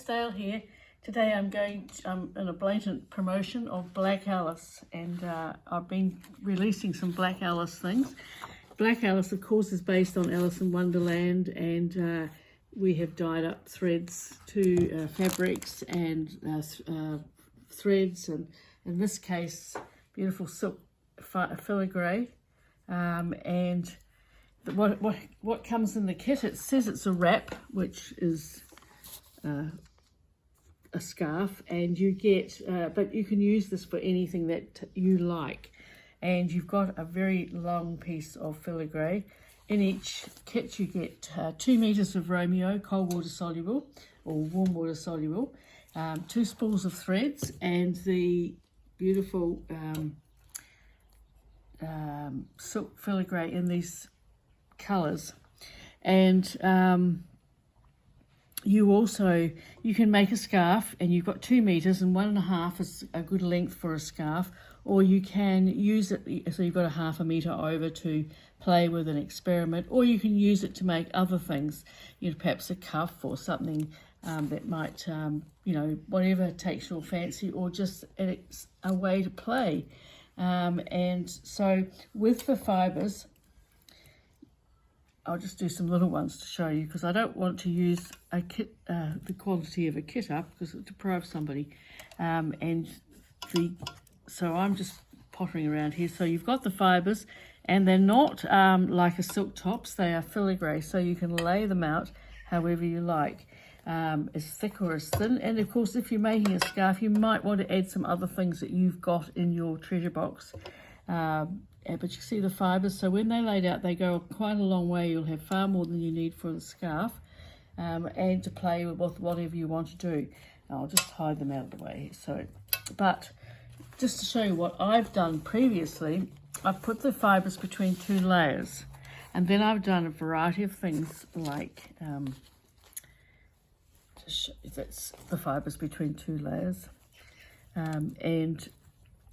it's Dale here. Today I'm in a blatant promotion of Black Alice, and I've been releasing some Black Alice things. Black Alice, of course, is based on Alice in Wonderland, and we have dyed up threads to fabrics and threads, and in this case, beautiful silk filigree. And what comes in the kit, it says it's a wrap, which is a scarf, and you get but you can use this for anything that you like. And you've got a very long piece of filigree. In each kit you get 2 meters of Romeo, cold water soluble or warm water soluble, 2 spools of threads, and the beautiful silk filigree in these colours. And you can make a scarf, and you've got 2 meters, and 1.5 is a good length for a scarf, or you can use it so you've got a 1/2 meter over to play with and experiment, or you can use it to make other things, perhaps a cuff or something that might whatever takes your fancy, or just it's a way to play. And so with the fibres, I'll just do some little ones to show you, because I don't want to use a kit, the quality of a kit up, because it deprives somebody. So I'm just pottering around here. So you've got the fibres, and they're not like a silk tops, they are filigree, so you can lay them out however you like, as thick or as thin. And of course, if you're making a scarf, you might want to add some other things that you've got in your treasure box. But you see the fibres, so when they're laid out, they go quite a long way. You'll have far more than you need for the scarf, and to play with whatever you want to do. I'll just hide them out of the way. So, but just to show you what I've done previously, I've put the fibres between 2 layers, and then I've done a variety of things like, that's the fibres between 2 layers, and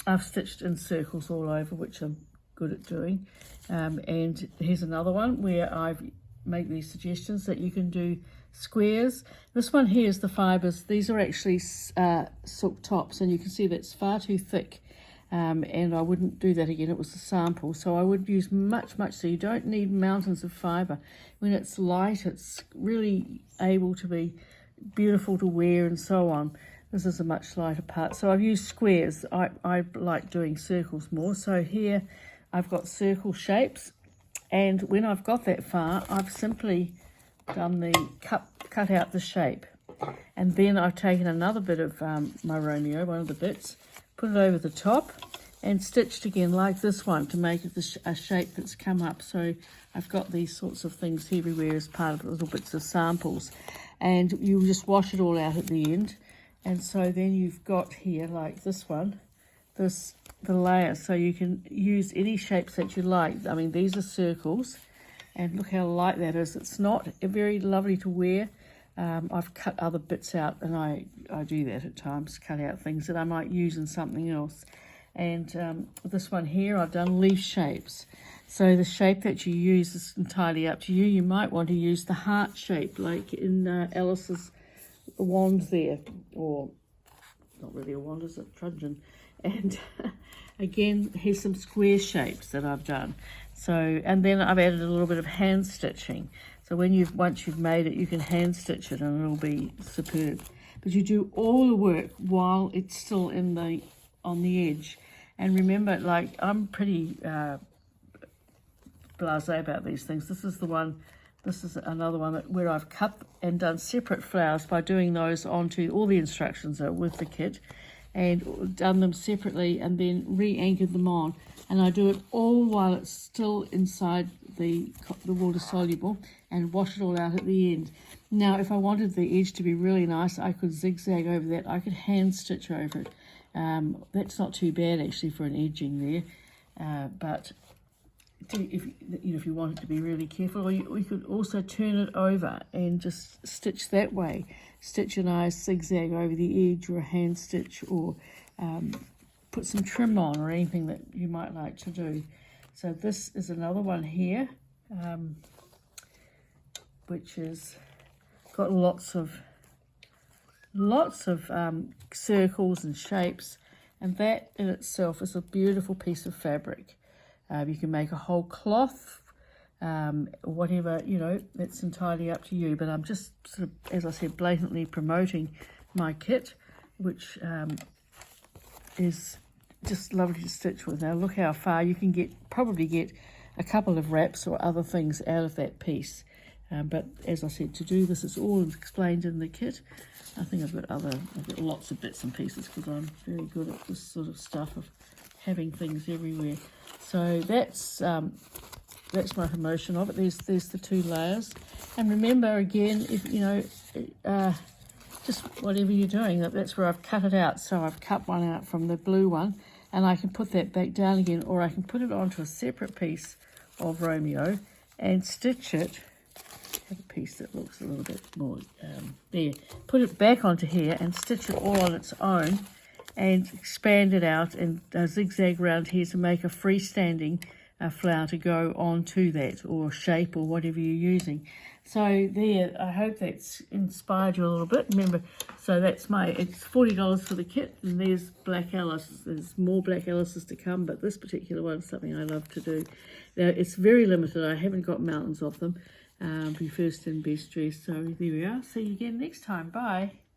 I've stitched in circles all over, which I'm good at doing. And here's another one where I've made these suggestions that you can do squares. This one here is the fibres. These are actually silk tops, and you can see that's far too thick, and I wouldn't do that again. It was a sample, so I would use much, so you don't need mountains of fibre. When it's light, it's really able to be beautiful to wear and so on. This is a much lighter part, so I've used squares. I like doing circles more, so here I've got circle shapes, and when I've got that far, I've simply done the cut out the shape, and then I've taken another bit of my Romeo, one of the bits, put it over the top, and stitched again like this one to make it a shape that's come up. So I've got these sorts of things everywhere as part of little bits of samples, and you just wash it all out at the end. And so then you've got here, like this one, the layer, so you can use any shapes that you like. I mean, these are circles, and look how light that is. It's not very lovely to wear. I've cut other bits out, and I do that at times, cut out things that I might use in something else. And this one here, I've done leaf shapes. So the shape that you use is entirely up to you. You might want to use the heart shape, like in Alice's wand there, or not really a wand, is it? Truncheon. And again, here's some square shapes that I've done. So, and then I've added a little bit of hand stitching. So once you've made it, you can hand stitch it, and it'll be superb. But you do all the work while it's still on the edge. And remember, like, I'm pretty blasé about these things. This is the one. This is another one where I've cut and done separate flowers by doing those onto all the instructions are with the kit, and done them separately, and then re-anchored them on. And I do it all while it's still inside the water soluble, and wash it all out at the end. Now, if I wanted the edge to be really nice, I could zigzag over that. I could hand stitch over it. That's not too bad actually for an edging there, but if you want it to be really careful, or we could also turn it over and just stitch that way. Stitch a nice zigzag over the edge, or a hand stitch, or put some trim on, or anything that you might like to do. So this is another one here, which has got lots of lots of circles and shapes, and that in itself is a beautiful piece of fabric. You can make a whole cloth, whatever, you know, that's entirely up to you, but I'm just sort of, as I said, blatantly promoting my kit, which is just lovely to stitch with. Now look how far you can get, probably get a couple of wraps or other things out of that piece. But as I said, to do this, it's all explained in the kit. I think I've got lots of bits and pieces because I'm very good at this sort of stuff of having things everywhere. So that's my promotion of it. There's the 2 layers. And remember again, if you know, just whatever you're doing, that's where I've cut it out. So I've cut one out from the blue one, and I can put that back down again, or I can put it onto a separate piece of Romeo and stitch it. Have a piece that looks a little bit more there. Put it back onto here and stitch it all on its own, and expand it out and zigzag around here to make a freestanding flower to go onto that, or shape, or whatever you're using. So there, I hope that's inspired you a little bit. Remember, so that's it's $40 for the kit, and there's Black Alice. There's more Black Alices to come, but this particular one is something I love to do. Now, it's very limited. I haven't got mountains of them. Be first and best dressed. So there we are. See you again next time. Bye.